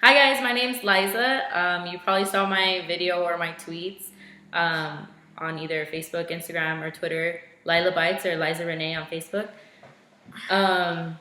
Hi guys, my name's Liza. You probably saw my video or my tweets on either Facebook, Instagram, or Twitter. Lila Bites or Liza Renee on Facebook. I'm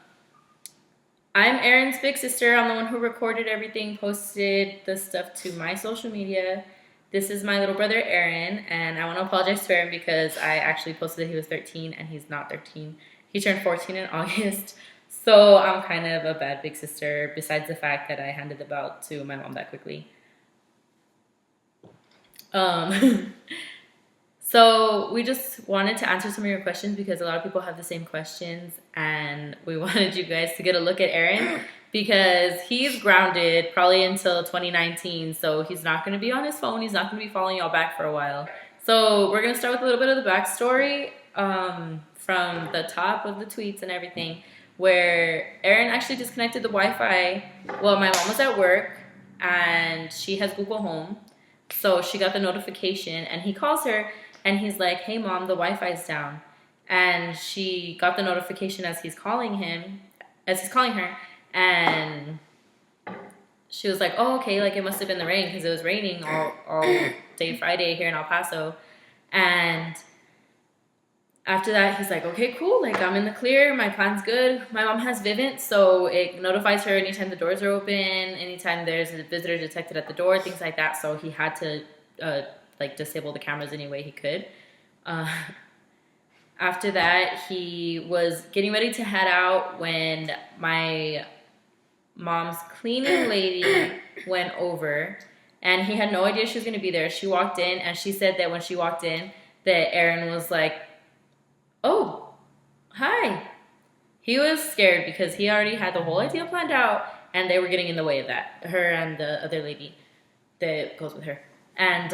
Aaron's big sister. I'm the one who recorded everything, posted the stuff to my social media. This is my little brother Aaron, and I want to apologize to Aaron because I actually posted that he was 13 and he's not 13. He turned 14 in August. So I'm kind of a bad big sister, besides the fact that I handed the belt to my mom that quickly. So we just wanted to answer some of your questions because a lot of people have the same questions, and we wanted you guys to get a look at Aaron because he's grounded probably until 2019. So he's not going to be on his phone. He's not going to be following y'all back for a while. So we're going to start with a little bit of the backstory from the top of the tweets and everything, where Aaron actually disconnected the Wi-Fi. Well, my mom was at work and she has Google Home. So she got the notification and he calls her and he's like, "Hey mom, the Wi-Fi's down." And she got the notification as he's calling her, and she was like, "Oh, okay, like it must have been the rain," because it was raining all day Friday here in El Paso. And after that, he's like, "Okay, cool, like I'm in the clear, my plan's good." My mom has Vivint, so it notifies her anytime the doors are open, anytime there's a visitor detected at the door, things like that. So he had to disable the cameras any way he could. After that, he was getting ready to head out when my mom's cleaning lady went over, and he had no idea she was going to be there. She walked in, and she said that when she walked in, that Aaron was like, "Oh, hi." He was scared because he already had the whole idea planned out, and they were getting in the way of that. Her and the other lady that goes with her. And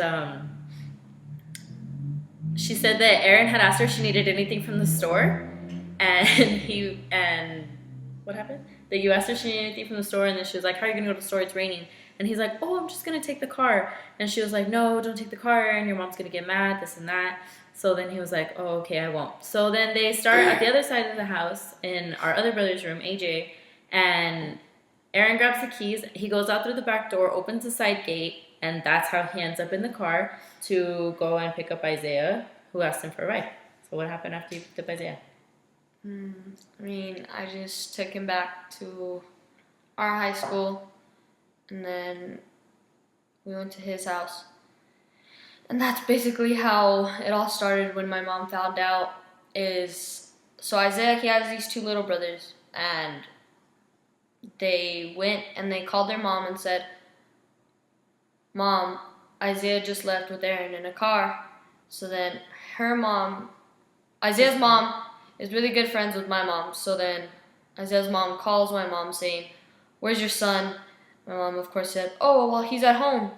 she said that Aaron had asked her if she needed anything from the store, and what happened? That you asked her if she needed anything from the store, and then she was like, "How are you gonna go to the store? It's raining." And he's like, "Oh, I'm just gonna take the car." And she was like, "No, don't take the car, and your mom's gonna get mad, this and that." So then he was like, "Oh, okay, I won't." So then they start at the other side of the house in our other brother's room, AJ, and Aaron grabs the keys. He goes out through the back door, opens the side gate, and that's how he ends up in the car to go and pick up Isaiah, who asked him for a ride. So what happened after you picked up Isaiah? I just took him back to our high school, and then we went to his house. And that's basically how it all started when my mom found out so Isaiah, he has these two little brothers, and they went and they called their mom and said, "Mom, Isaiah just left with Aaron in a car." So then Isaiah's mom is really good friends with my mom. So then Isaiah's mom calls my mom saying, "Where's your son?" My mom, of course, said, "Oh, well, he's at home."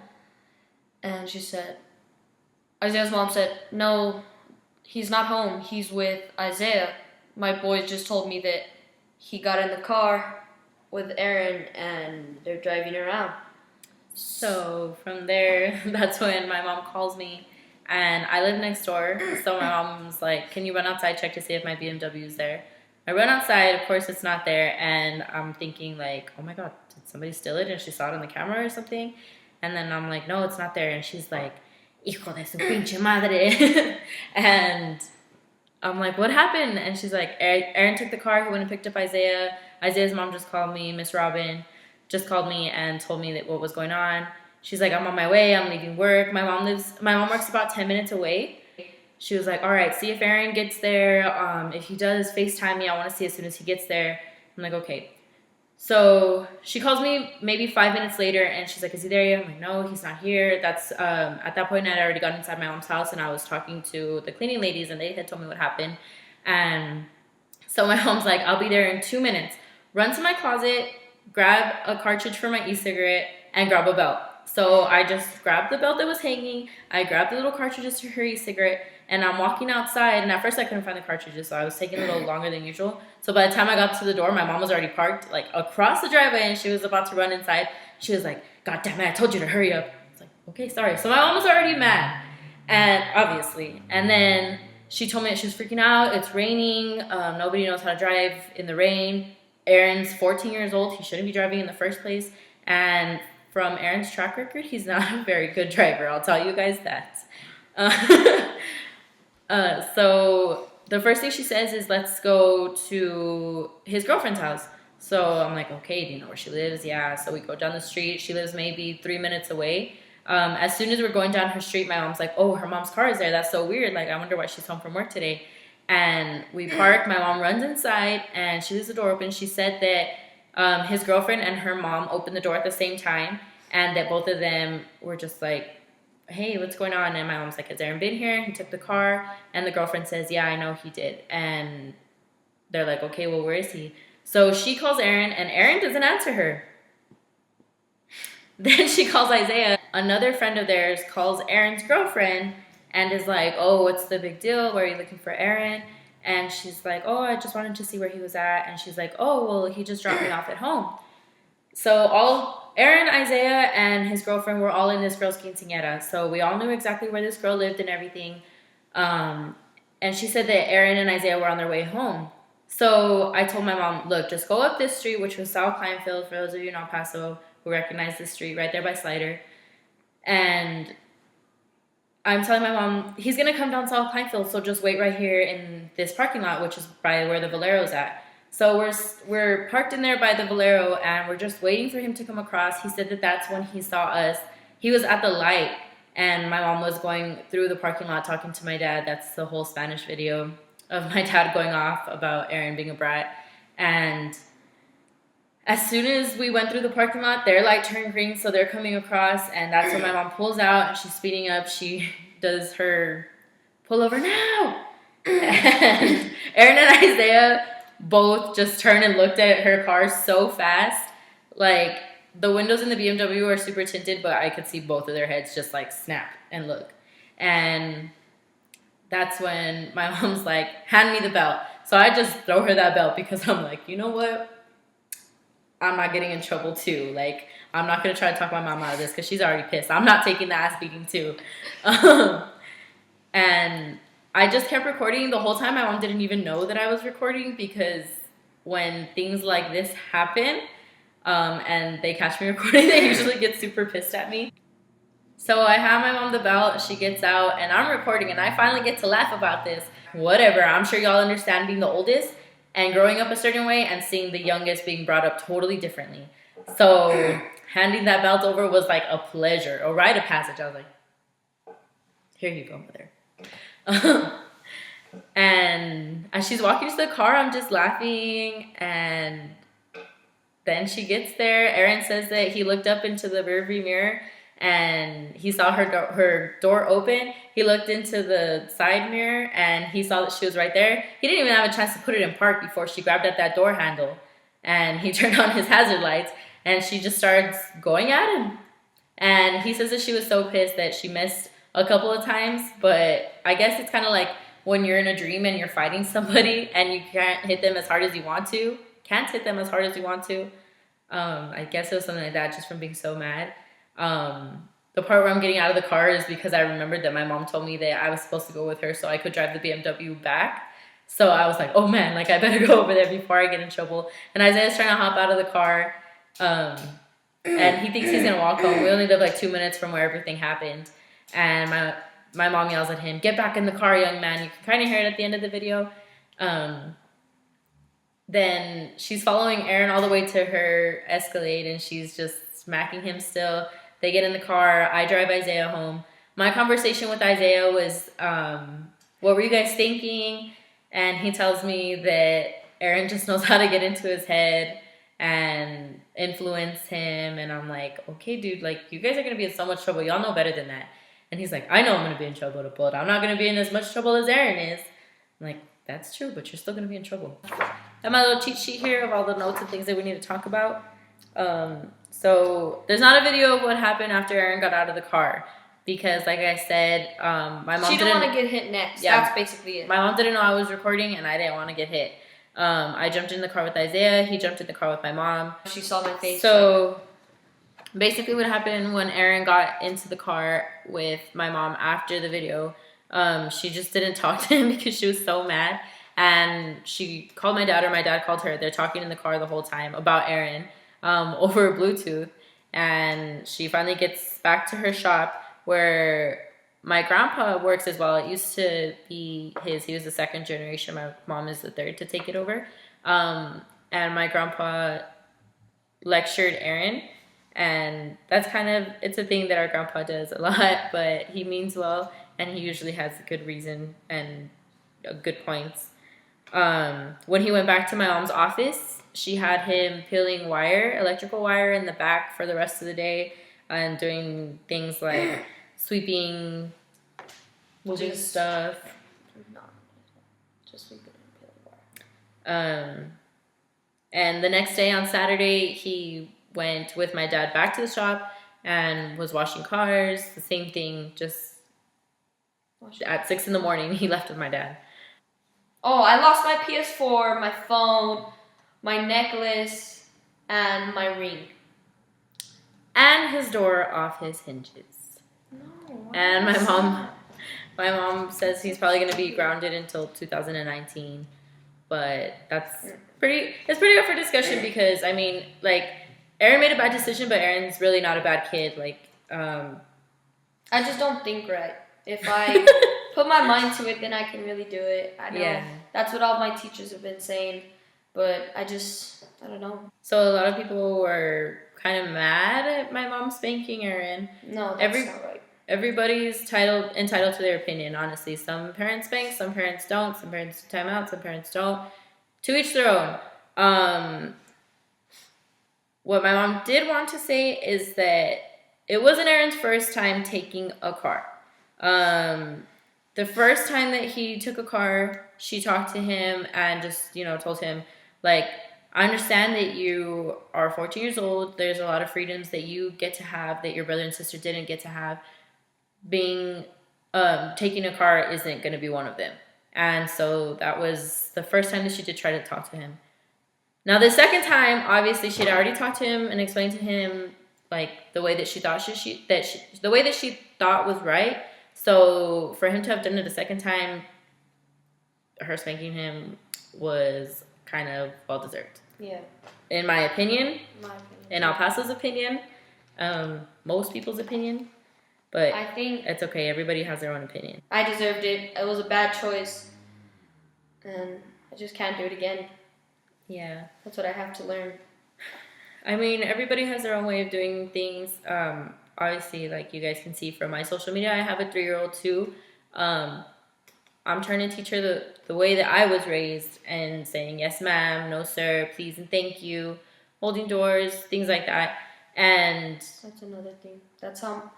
And Isaiah's mom said, "No, he's not home. He's with Isaiah. My boys just told me that he got in the car with Aaron and they're driving around." So from there, that's when my mom calls me, and I live next door. So my mom's like, "Can you run outside, check to see if my BMW is there?" I run outside, of course it's not there, and I'm thinking like, "Oh my God, did somebody steal it and she saw it on the camera or something?" And then I'm like, "No, it's not there." And she's like, "Hijo de su pinche madre." And I'm like, "What happened?" And she's like, Aaron took the car, he went and picked up Isaiah. Isaiah's mom just called me, Miss Robin just called me and told me that what was going on. She's like, "I'm on my way, I'm leaving work." My mom works about 10 minutes away. She was like, "All right, see if Aaron gets there. If he does, FaceTime me. I want to see as soon as he gets there." I'm like, "Okay." So she calls me maybe 5 minutes later, and she's like, "Is he there yet?" I'm like, "No, he's not here." That's at that point, I'd already gotten inside my mom's house, and I was talking to the cleaning ladies, and they had told me what happened. And so my mom's like, "I'll be there in 2 minutes. Run to my closet, grab a cartridge for my e-cigarette, and grab a belt." So I just grabbed the belt that was hanging. I grabbed the little cartridges to her e-cigarette, and I'm walking outside. And at first I couldn't find the cartridges, so I was taking a little longer than usual. So by the time I got to the door, my mom was already parked like across the driveway, and she was about to run inside. She was like, "God damn it, I told you to hurry up." I was like, "Okay, sorry." So my mom was already mad, and obviously. And then she told me that she was freaking out. It's raining. Nobody knows how to drive in the rain. Aaron's 14 years old. He shouldn't be driving in the first place. And from Aaron's track record, he's not a very good driver. I'll tell you guys that. So the first thing she says is, let's go to his girlfriend's house. So I'm like, okay, do you know where she lives? Yeah. So we go down the street. She lives maybe 3 minutes away. As soon as we're going down her street, my mom's like, oh, her mom's car is there. That's so weird. Like, I wonder why she's home from work today. And we park. My mom runs inside, and she leaves the door open. She said that his girlfriend and her mom opened the door at the same time, and that both of them were just like, hey, what's going on? And my mom's like, has Aaron been here? He took the car. And the girlfriend says, yeah, I know he did. And they're like, okay, well, where is he? So she calls Aaron, and Aaron doesn't answer her. Then she calls Isaiah. Another friend of theirs calls Aaron's girlfriend and is like, oh, what's the big deal? Why are you looking for Aaron? And she's like, oh, I just wanted to see where he was at. And she's like, oh, well, he just dropped me off at home. So Aaron, Isaiah, and his girlfriend were all in this girl's quinceañera. So we all knew exactly where this girl lived and everything. And she said that Aaron and Isaiah were on their way home. So I told my mom, look, just go up this street, which was South Kleinfield, for those of you in El Paso who recognize this street, right there by Slider. And I'm telling my mom, he's going to come down South Kleinfield, so just wait right here in this parking lot, which is by where the Valero's at. So we're parked in there by the Valero, and we're just waiting for him to come across. He said that that's when he saw us. He was at the light, and my mom was going through the parking lot talking to my dad. That's the whole Spanish video of my dad going off about Aaron being a brat. And as soon as we went through the parking lot, their light turned green, so they're coming across, and that's when my mom pulls out, and she's speeding up. She does her pull over now. And Aaron and Isaiah both just turned and looked at her car so fast. Like, the windows in the BMW are super tinted, but I could see both of their heads just, like, snap and look. And that's when my mom's like, hand me the belt. So I just throw her that belt because I'm like, you know what? I'm not getting in trouble too. Like, I'm not going to try to talk my mom out of this because she's already pissed. I'm not taking the ass beating too. And I just kept recording the whole time. My mom didn't even know that I was recording because when things like this happen and they catch me recording, they usually get super pissed at me. So I have my mom the belt. She gets out and I'm recording and I finally get to laugh about this. Whatever. I'm sure y'all understand being the oldest and growing up a certain way and seeing the youngest being brought up totally differently. So handing that belt over was like a pleasure, a rite of passage. I was like, here you go, mother. And as she's walking to the car, I'm just laughing. And then she gets there. Aaron says that he looked up into the rearview mirror and he saw her door open. He looked into the side mirror and he saw that she was right there. He didn't even have a chance to put it in park before she grabbed at that door handle. And he turned on his hazard lights and she just starts going at him. And he says that she was so pissed that she missed a couple of times. But I guess it's kind of like when you're in a dream and you're fighting somebody and you can't hit them as hard as you want to. Can't hit them as hard as you want to. I guess it was something like that just from being so mad. The part where I'm getting out of the car is because I remembered that my mom told me that I was supposed to go with her so I could drive the BMW back. So I was like, oh man, like I better go over there before I get in trouble. And Isaiah's trying to hop out of the car. And he thinks he's going to walk home. We only live like 2 minutes from where everything happened. And my mom yells at him, get back in the car, young man. You can kind of hear it at the end of the video. Then she's following Aaron all the way to her Escalade and she's just smacking him still. They get in the car. I drive Isaiah home. My conversation with Isaiah was, what were you guys thinking? And he tells me that Aaron just knows how to get into his head and influence him. And I'm like, okay, dude, like, you guys are going to be in so much trouble. Y'all know better than that. And he's like, I know I'm going to be in trouble, but I'm not going to be in as much trouble as Aaron is. I'm like, that's true, but you're still going to be in trouble. I have my little cheat sheet here of all the notes and things that we need to talk about. So there's not a video of what happened after Aaron got out of the car because, like I said, my mom didn't want to get hit next. Yeah, that's basically it. My mom didn't know I was recording, and I didn't want to get hit. I jumped in the car with Isaiah. He jumped in the car with my mom. She saw my face. So basically, what happened when Aaron got into the car with my mom after the video? She just didn't talk to him because she was so mad. And she called my dad, or my dad called her. They're talking in the car the whole time about Aaron over Bluetooth. And she finally gets back to her shop where my grandpa works as well. It used to be his. He was the second generation. My mom is the third to take it over. And my grandpa lectured Aaron. And that's kind of, it's a thing that our grandpa does a lot, but he means well, and he usually has a good reason and good points. When he went back to my mom's office, she had him peeling wire, electrical wire, in the back for the rest of the day and doing things like sweeping, moving stuff. No, just sweeping and peeling wire. And the next day on Saturday, he went with my dad back to the shop and was washing cars. The same thing, just at 6 in the morning, he left with my dad. Oh, I lost my PS4, my phone, my necklace, and my ring. And his door off his hinges. No. And my mom says he's probably going to be grounded until 2019. But it's pretty up for discussion because, I mean, like, Aaron made a bad decision, but Aaron's really not a bad kid. Like, I just don't think right. If I put my mind to it, then I can really do it. I know that's what all my teachers have been saying, but I don't know. So a lot of people were kind of mad at my mom spanking Aaron. No, that's not right. Everybody's entitled to their opinion, honestly. Some parents spank, some parents don't, some parents time out, some parents don't. To each their own. What my mom did want to say is that it wasn't Aaron's first time taking a car. The first time that he took a car, she talked to him and just, told him, like, I understand that you are 14 years old. There's a lot of freedoms that you get to have that your brother and sister didn't get to have. Taking a car isn't going to be one of them. And so that was the first time that she did try to talk to him. Now, the second time, obviously, she had already talked to him and explained to him, like, the way that she thought the way that she thought was right. So for him to have done it a second time, her spanking him was kind of well-deserved. Yeah. In my opinion. In El Paso's opinion. Most people's opinion. But I think it's okay. Everybody has their own opinion. I deserved it. It was a bad choice. And I just can't do it again. Yeah. That's what I have to learn. I mean, everybody has their own way of doing things. Obviously, like you guys can see from my social media, I have a 3-year-old too. I'm trying to teach her the way that I was raised and saying yes ma'am, no sir, please and thank you, holding doors, things like that. And that's another thing. That's how,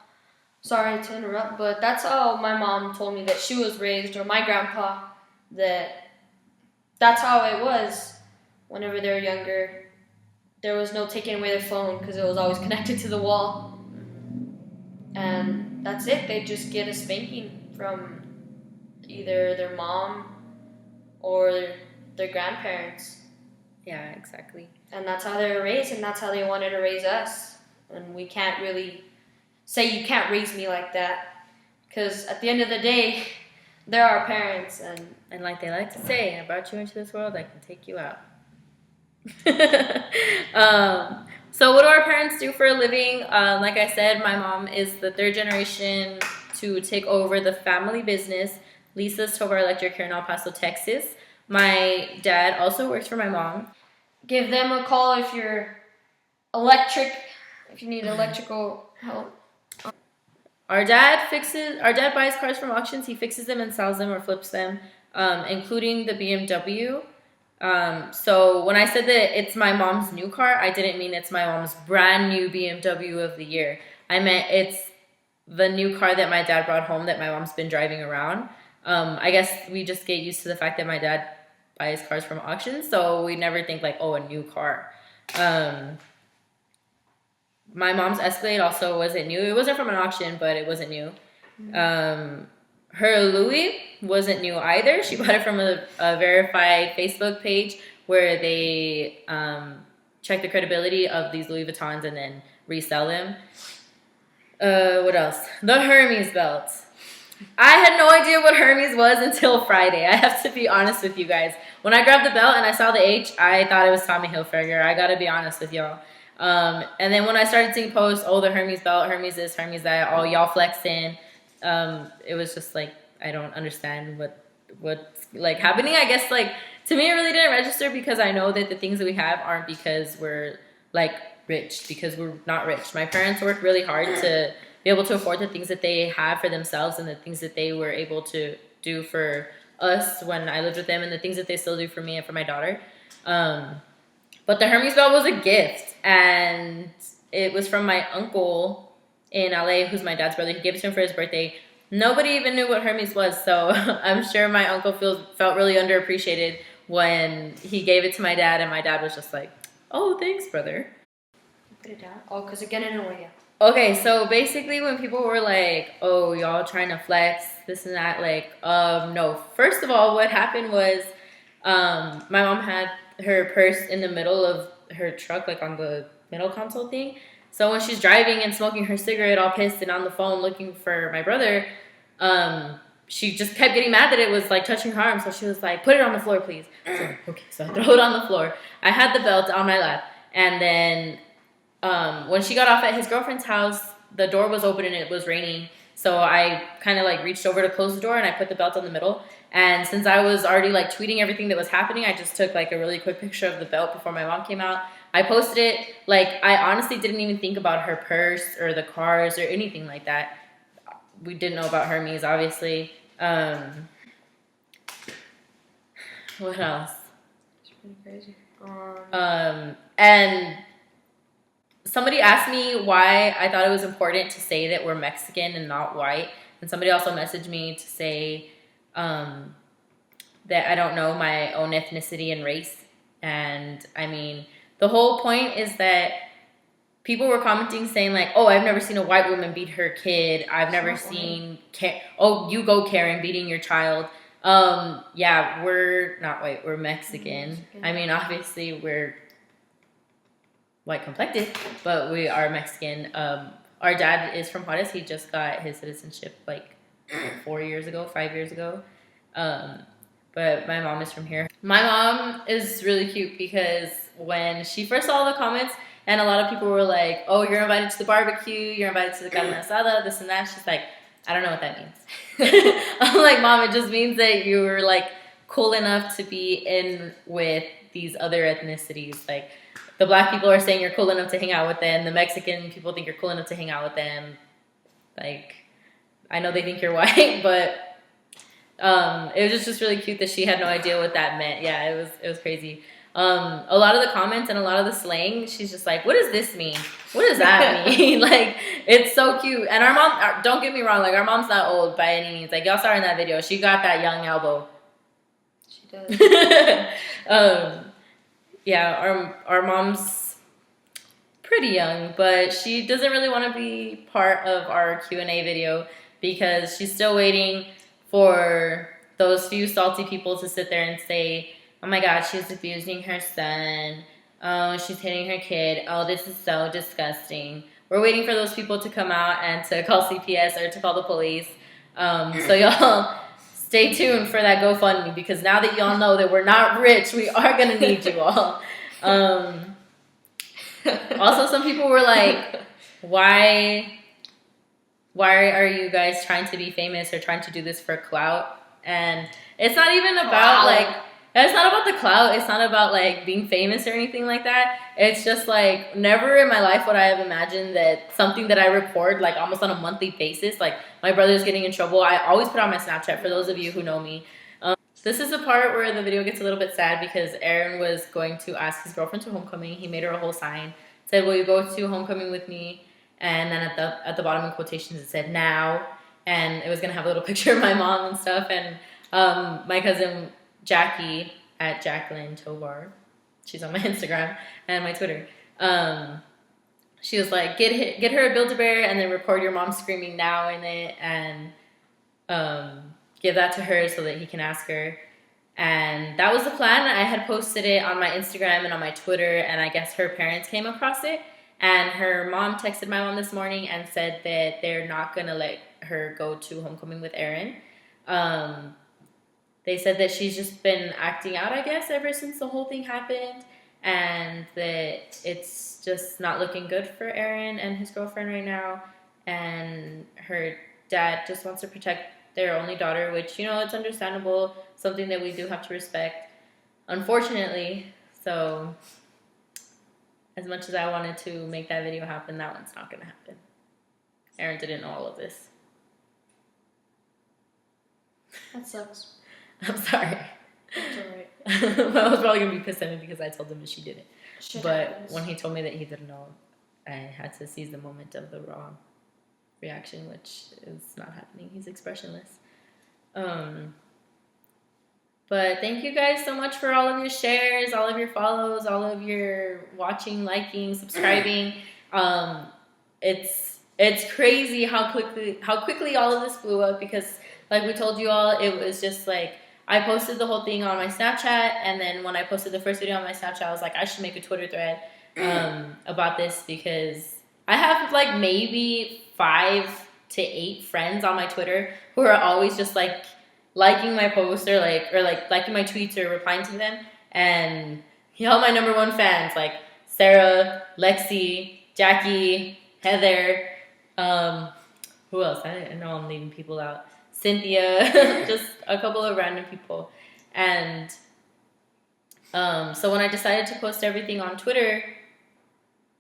sorry to interrupt, but that's how my mom told me that she was raised, or my grandpa, that's how it was whenever they were younger. There was no taking away their phone because it was always connected to the wall. And that's it. They just get a spanking from either their mom or their grandparents. Yeah, exactly. And that's how they were raised, and that's how they wanted to raise us. And we can't really say you can't raise me like that, because at the end of the day, they're our parents. And like they like to say, I brought you into this world, I can take you out. So what do our parents do for a living? Like I said, my mom is the third generation to take over the family business, Lisa's Tovar Electric here in El Paso, Texas. My dad also works for my mom. Give them a call if you need electrical help. Our dad buys cars from auctions. He fixes them and sells them or flips them, including the BMW. So when I said that it's my mom's new car, I didn't mean it's my mom's brand new BMW of the year. I meant it's the new car that my dad brought home that my mom's been driving around. I guess we just get used to the fact that my dad buys cars from auctions, so we never think like, oh, a new car. My mom's Escalade also wasn't new. It wasn't from an auction, but it wasn't new. Her Louis wasn't new either. She bought it from a verified Facebook page where they check the credibility of these Louis Vuittons and then resell them. What else? The Hermes belt. I had no idea what Hermes was until Friday. I have to be honest with you guys. When I grabbed the belt and I saw the H, I thought it was Tommy Hilfiger. I gotta be honest with y'all. And then when I started seeing posts, oh, the Hermes belt, Hermes this, Hermes that, all y'all flexing. It was just like, I don't understand what's like happening. I guess like to me it really didn't register because I know that the things that we have aren't because we're like rich, because we're not rich. My parents worked really hard to be able to afford the things that they have for themselves and the things that they were able to do for us when I lived with them and the things that they still do for me and for my daughter. But the Hermes belt was a gift, and it was from my uncle in LA, who's my dad's brother. He gave it to him for his birthday. Nobody even knew what Hermes was, so I'm sure my uncle felt really underappreciated when he gave it to my dad, and my dad was just like, "Oh, thanks, brother." Put it down. Oh, because again in a way. Okay, so basically when people were like, oh, y'all trying to flex, this and that, like, no. First of all, what happened was my mom had her purse in the middle of her truck, like on the middle console thing. So when she's driving and smoking her cigarette all pissed and on the phone looking for my brother, she just kept getting mad that it was like touching her arm. So she was like, put it on the floor, please. So, okay, so I throw it on the floor. I had the belt on my lap. And then when she got off at his girlfriend's house, the door was open and it was raining. So I kind of like reached over to close the door and I put the belt on the middle. And since I was already like tweeting everything that was happening, I just took like a really quick picture of the belt before my mom came out. I posted it. Like, I honestly didn't even think about her purse or the cars or anything like that. We didn't know about Hermes, obviously. What else? It's pretty crazy. And somebody asked me why I thought it was important to say that we're Mexican and not white. And somebody also messaged me to say that I don't know my own ethnicity and race. And I mean, the whole point is that people were commenting saying like, oh, I've never seen a white woman beat her kid. I've never seen, oh, you go Karen beating your child. Yeah, we're not white. We're Mexican. I mean, obviously we're white complected, but we are Mexican. Our dad is from Juarez. He just got his citizenship like 5 years ago. But my mom is from here. My mom is really cute because when she first saw the comments, and a lot of people were like, oh, you're invited to the barbecue, you're invited to the carne asada, this and that. She's like, I don't know what that means. I'm like, Mom, it just means that you were like cool enough to be in with these other ethnicities. Like, the black people are saying you're cool enough to hang out with them. The Mexican people think you're cool enough to hang out with them. Like, I know they think you're white, but it was just really cute that she had no idea what that meant. Yeah, it was crazy. A lot of the comments and a lot of the slang, she's just like, what does this mean? What does that mean? Like, it's so cute. And our mom, don't get me wrong, like, our mom's not old by any means. Like, y'all saw her in that video. She got that young elbow. She does. Yeah, our mom's pretty young, but she doesn't really want to be part of our Q&A video because she's still waiting for those few salty people to sit there and say, oh my God, she's abusing her son. Oh, she's hitting her kid. Oh, this is so disgusting. We're waiting for those people to come out and to call CPS or to call the police. So y'all stay tuned for that GoFundMe because now that y'all know that we're not rich, we are going to need you all. Also, some people were like, why are you guys trying to be famous or trying to do this for clout? And it's not even about it's not about the clout. It's not about like being famous or anything like that. It's just like never in my life would I have imagined that something that I record like almost on a monthly basis, like my brother's getting in trouble. I always put on my Snapchat for those of you who know me. This is the part where the video gets a little bit sad because Aaron was going to ask his girlfriend to homecoming. He made her a whole sign. Said, will you go to homecoming with me? And then at the bottom in quotations it said now. And it was going to have a little picture of my mom and stuff. And my cousin Jackie at Jacqueline Tovar, she's on my Instagram and my Twitter. She was like, get her a Build-A-Bear and then record your mom screaming now in it and give that to her so that he can ask her. And that was the plan. I had posted it on my Instagram and on my Twitter, and I guess her parents came across it. And her mom texted my mom this morning and said that they're not going to let her go to homecoming with Aaron. They said that she's just been acting out, I guess, ever since the whole thing happened, and that it's just not looking good for Aaron and his girlfriend right now, and her dad just wants to protect their only daughter, which, it's understandable, something that we do have to respect, unfortunately. So as much as I wanted to make that video happen, that one's not going to happen. Aaron didn't know all of this. That sucks. I'm sorry. That's alright. I was probably going to be pissed at me because I told him that she didn't. Shit But happens. when he told me that he didn't know, I had to seize the moment of the raw reaction, which is not happening. He's expressionless. But thank you guys so much for all of your shares, all of your follows, all of your watching, liking, subscribing. It's crazy how quickly all of this blew up, because like we told you all, it was just like I posted the whole thing on my Snapchat, and then when I posted the first video on my Snapchat, I was like, I should make a Twitter thread about this, because I have like maybe 5 to 8 friends on my Twitter who are always just like liking my posts or liking my tweets or replying to them, and y'all my number 1 fans, like Sarah, Lexi, Jackie, Heather, who else? I know I'm leaving people out. Cynthia, just a couple of random people. And so when I decided to post everything on Twitter,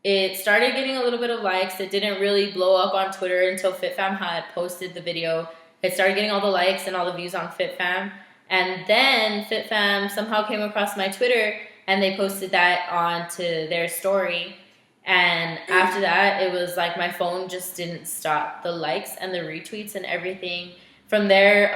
it started getting a little bit of likes. It didn't really blow up on Twitter until FitFam had posted the video. It started getting all the likes and all the views on FitFam. And then FitFam somehow came across my Twitter, and they posted that onto their story. And after that, it was like my phone just didn't stop. The likes and the retweets and everything. From there,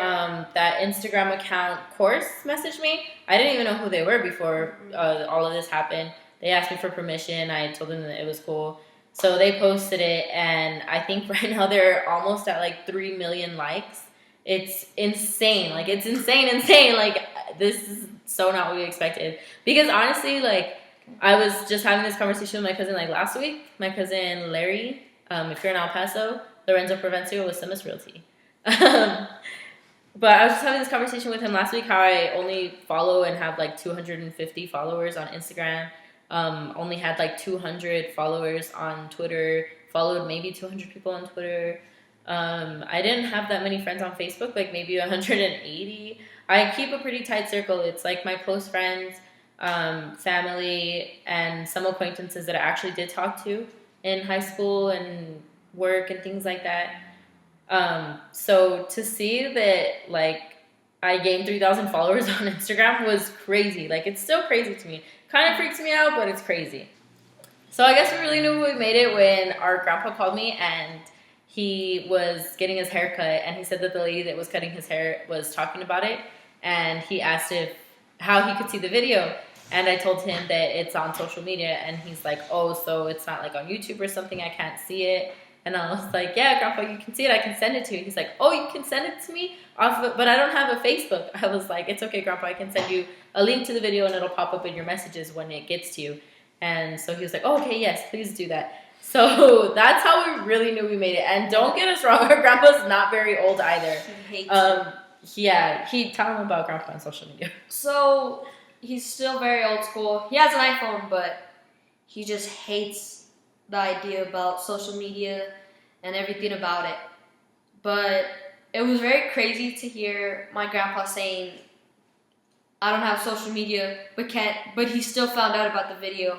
that Instagram account, Course, messaged me. I didn't even know who they were before all of this happened. They asked me for permission. I told them that it was cool. So they posted it, and I think right now they're almost at like 3 million likes. It's insane. Like, it's insane. Like, this is so not what we expected. Because honestly, like, I was just having this conversation with my cousin like last week. My cousin Larry, if you're in El Paso, Lorenzo Provencio with Simus Realty. But I was just having this conversation with him last week, how I only follow and have like 250 followers on Instagram. Only had like 200 followers on Twitter, followed maybe 200 people on Twitter. I didn't have that many friends on Facebook, like maybe 180. I keep a pretty tight circle. It's like my close friends, family, and some acquaintances that I actually did talk to in high school and work and things like that. So to see that, like, I gained 3,000 followers on Instagram was crazy. Like, it's still crazy to me. Kind of freaks me out, but it's crazy. So I guess we really knew we made it when our grandpa called me, and he was getting his hair cut, and he said that the lady that was cutting his hair was talking about it, and he asked how he could see the video. And I told him that it's on social media, and he's like, oh, so it's not like on YouTube or something, I can't see it. And I was like, yeah, Grandpa, you can see it. I can send it to you. He's like, oh, you can send it to me? But I don't have a Facebook. I was like, it's okay, Grandpa. I can send you a link to the video, and it'll pop up in your messages when it gets to you. And so he was like, oh, okay, yes, please do that. So that's how we really knew we made it. And don't get us wrong, our Grandpa's not very old either. He hates it. Yeah, tell him about Grandpa on social media. So he's still very old school. He has an iPhone, but he just hates the idea about social media and everything about it. But it was very crazy to hear my grandpa saying, I don't have social media, but he still found out about the video.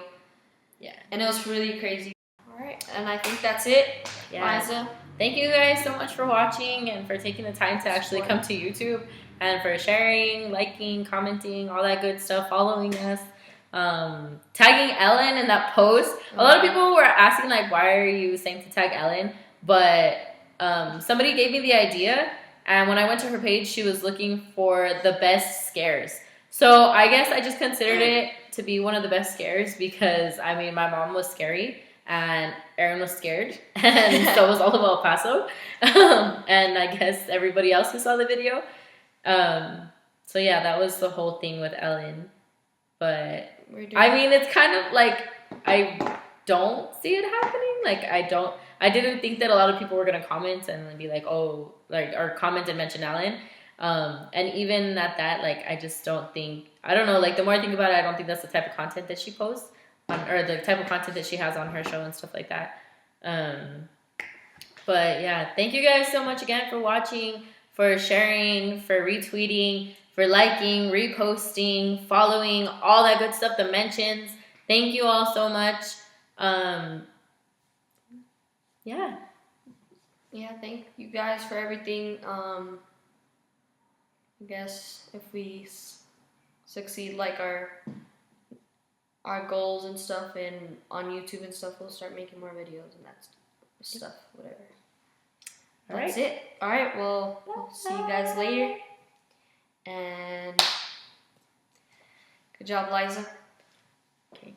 Yeah. And it was really crazy. Alright, and I think that's it. Yeah. Liza. Thank you guys so much for watching and for taking the time to actually come to YouTube, and for sharing, liking, commenting, all that good stuff, following us. Tagging Ellen in that post. A lot of people were asking, like, why are you saying to tag Ellen? But somebody gave me the idea, and when I went to her page, she was looking for the best scares. So I guess I just considered it to be one of the best scares, because I mean, my mom was scary, and Aaron was scared, and so was all of El Paso, and I guess everybody else who saw the video. So yeah, that was the whole thing with Ellen. But I mean, it's kind of like, don't see it happening. Like I didn't think that a lot of people were gonna comment and be like, oh, like, or comment and mention Ellen. And even at that, like, I just don't think, I don't know, like, the more I think about it, I don't think that's the type of content that she posts on, or the type of content that she has on her show and stuff like that. But yeah, thank you guys so much again for watching, for sharing, for retweeting, for liking, reposting, following, all that good stuff, the mentions. Thank you all so much. Yeah. Yeah, thank you guys for everything. I guess if we succeed like our goals and stuff and on YouTube and stuff, we'll start making more videos and that stuff, whatever. That's it. All right, well, we'll see you guys later. And good job, Liza. Okay,